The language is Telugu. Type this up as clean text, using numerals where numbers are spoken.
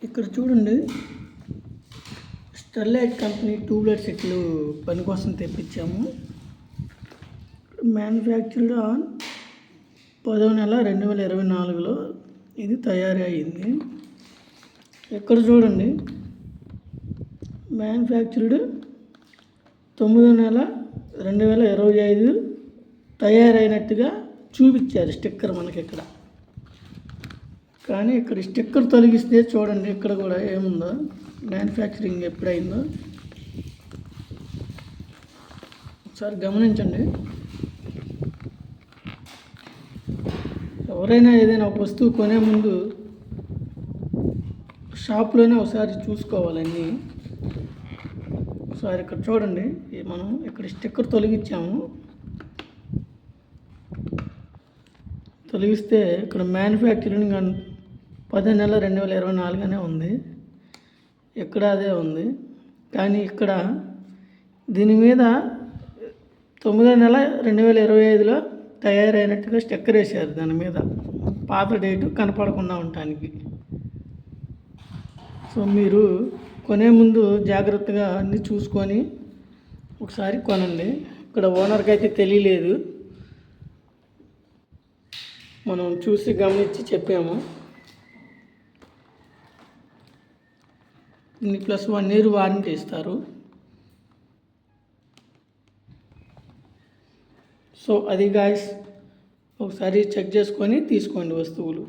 ఇక్కడ చూడండి, స్టెర్లైట్ కంపెనీ ట్యూబ్లైట్ సెట్లు పని కోసం తెప్పించాము. మ్యానుఫ్యాక్చర్డ్ ఆన్ 10వ నెల 2024లో ఇది తయారీ అయింది. ఇక్కడ చూడండి, మ్యానుఫ్యాక్చర్డ్ 9వ నెల 2025 తయారైనట్టుగా చూపించారు స్టిక్కర్ మనకి ఇక్కడ. కానీ ఇక్కడ స్టిక్కర్ తొలగిస్తే చూడండి, ఇక్కడ కూడా ఏముందో, మ్యానుఫ్యాక్చరింగ్ ఎప్పుడైందో ఒకసారి గమనించండి. ఎవరైనా ఏదైనా ఒక వస్తువు కొనే ముందు షాప్లోనే ఒకసారి చూసుకోవాలన్నీ. ఒకసారి ఇక్కడ చూడండి, మనం ఇక్కడ స్టిక్కర్ తొలగించాము. తొలగిస్తే ఇక్కడ మ్యానుఫ్యాక్చరింగ్ 10వ నెల 2024 అనే ఉంది. ఇక్కడ అదే ఉంది. కానీ ఇక్కడ దీని మీద 9వ నెల 2025లో తయారైనట్టుగా స్టిక్కర్ వేశారు. దాని మీద పాత డేటు కనపడకుండా ఉండటానికి. సో మీరు కొనే ముందు జాగ్రత్తగా అన్నీ చూసుకొని ఒకసారి కొనండి. ఇక్కడ ఓనర్కి అయితే తెలియలేదు, మనం చూసి గమనించి చెప్పాము. దీన్ని +1 ఇయర్ వారంటీ ఇస్తారు. సో అది గాయ్స్, ఒకసారి చెక్ చేసుకొని తీసుకోండి వస్తువులు.